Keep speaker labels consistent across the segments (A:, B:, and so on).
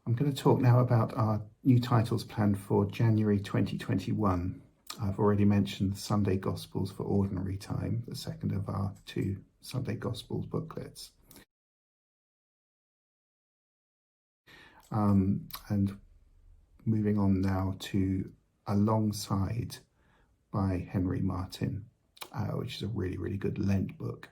A: I'm going to talk now about our new titles planned for January 2021. I've already mentioned the Sunday Gospels for Ordinary Time, the second of our two Sunday Gospels booklets. And moving on now to Alongside by Henry Martin, which is a really, really good Lent book.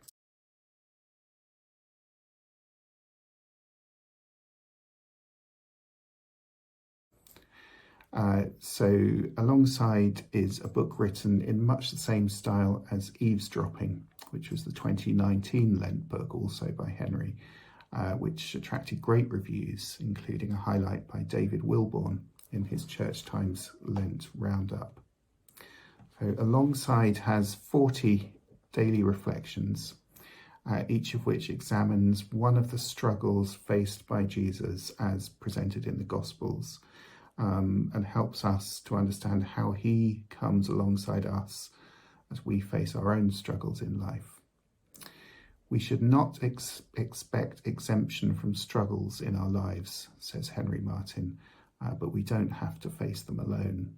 A: So Alongside is a book written in much the same style as Eavesdropping, which was the 2019 Lent book, also by Henry, which attracted great reviews, including a highlight by David Wilborn in his Church Times Lent Roundup. So Alongside has 40 daily reflections, each of which examines one of the struggles faced by Jesus as presented in the Gospels, and helps us to understand how he comes alongside us as we face our own struggles in life. We should not expect exemption from struggles in our lives, says Henry Martin, but we don't have to face them alone.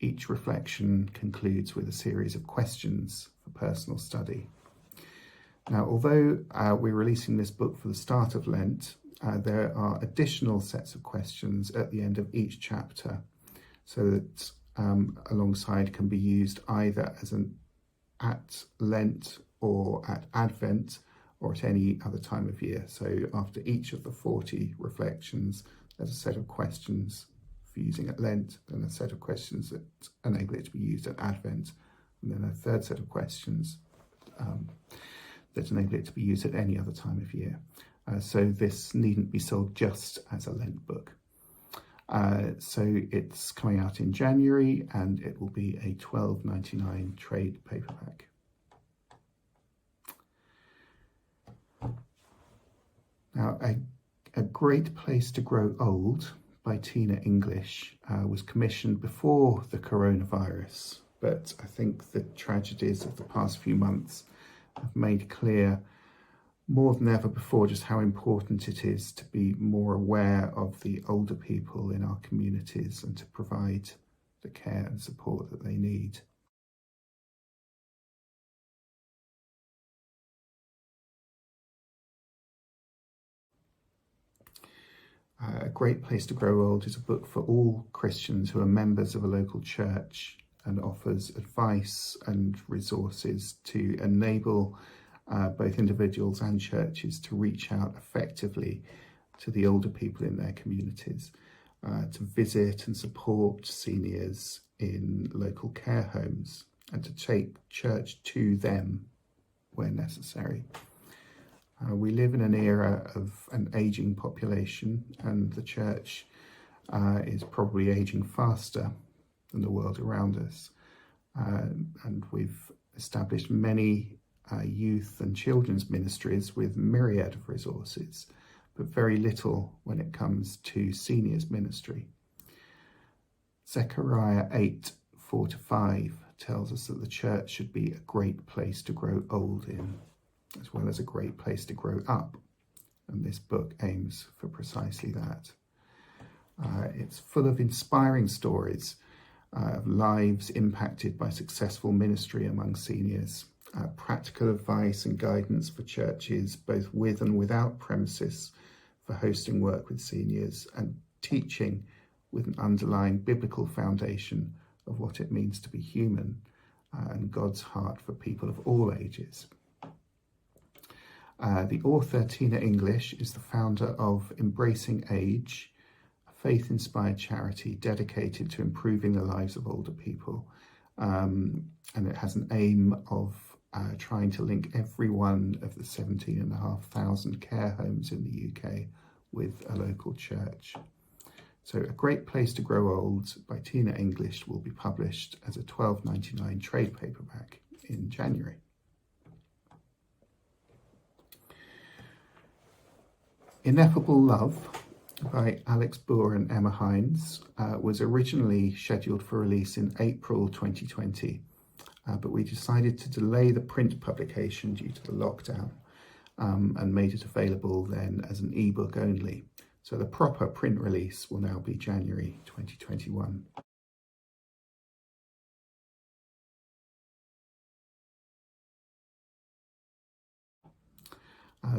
A: Each reflection concludes with a series of questions for personal study. Now, although we're releasing this book for the start of Lent, there are additional sets of questions at the end of each chapter, so that Alongside can be used either as at Lent or at Advent or at any other time of year. So after each of the 40 reflections, there's a set of questions for using at Lent, and a set of questions that enable it to be used at Advent, and then a third set of questions that enable it to be used at any other time of year. So this needn't be sold just as a Lent book. So it's coming out in January, and it will be a $12.99 trade paperback. Now, a Great Place to Grow Old by Tina English was commissioned before the coronavirus, but I think the tragedies of the past few months have made clear more than ever before just how important it is to be more aware of the older people in our communities and to provide the care and support that they need. A Great Place to Grow Old is a book for all Christians who are members of a local church, and offers advice and resources to enable both individuals and churches to reach out effectively to the older people in their communities, to visit and support seniors in local care homes, and to take church to them where necessary. We live in an era of an ageing population, and the church is probably ageing faster than the world around us. And we've established many youth and children's ministries with myriad of resources, but very little when it comes to seniors ministry. Zechariah 8:4-5 tells us that the church should be a great place to grow old in, as well as a great place to grow up. And this book aims for precisely that. It's full of inspiring stories of lives impacted by successful ministry among seniors, practical advice and guidance for churches, both with and without premises, for hosting work with seniors, and teaching with an underlying biblical foundation of what it means to be human and God's heart for people of all ages. The author, Tina English, is the founder of Embracing Age, a faith-inspired charity dedicated to improving the lives of older people. And it has an aim of trying to link every one of the 17,500 care homes in the UK with a local church. So A Great Place to Grow Old by Tina English will be published as a $12.99 trade paperback in January. Ineffable Love by Alex Boer and Emma Hinds was originally scheduled for release in April 2020, but we decided to delay the print publication due to the lockdown, and made it available then as an ebook only. So the proper print release will now be January 2021.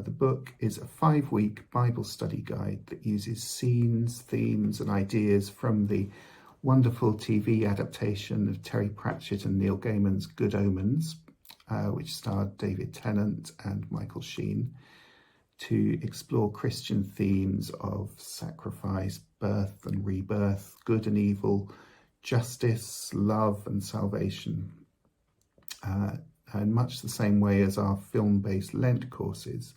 A: The book is a 5-week Bible study guide that uses scenes, themes and ideas from the wonderful TV adaptation of Terry Pratchett and Neil Gaiman's Good Omens, which starred David Tennant and Michael Sheen, to explore Christian themes of sacrifice, birth and rebirth, good and evil, justice, love and salvation. In much the same way as our film-based Lent courses,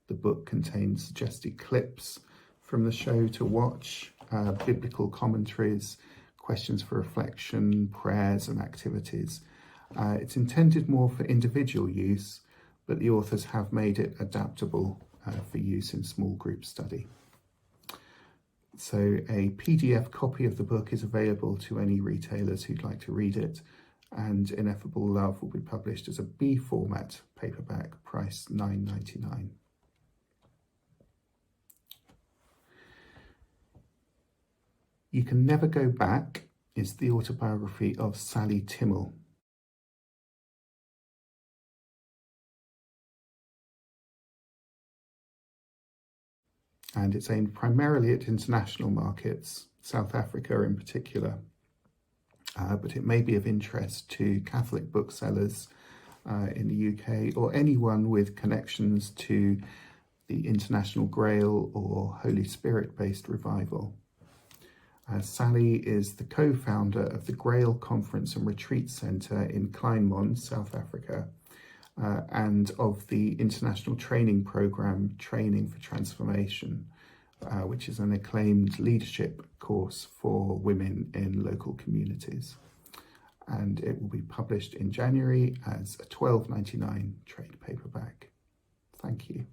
A: the book contains suggested clips from the show to watch, biblical commentaries, questions for reflection, prayers and activities. It's intended more for individual use, but the authors have made it adaptable for use in small group study. So a PDF copy of the book is available to any retailers who'd like to read it, and Ineffable Love will be published as a B format paperback, priced $9.99. You Can Never Go Back is the autobiography of Sally Timmel. And it's aimed primarily at international markets, South Africa in particular. But it may be of interest to Catholic booksellers in the UK, or anyone with connections to the International Grail or Holy Spirit-based revival. Sally is the co-founder of the Grail Conference and Retreat Centre in Kleinmond, South Africa, and of the international training programme Training for Transformation, which is an acclaimed leadership course for women in local communities. And it will be published in January as a $12.99 trade paperback. Thank you.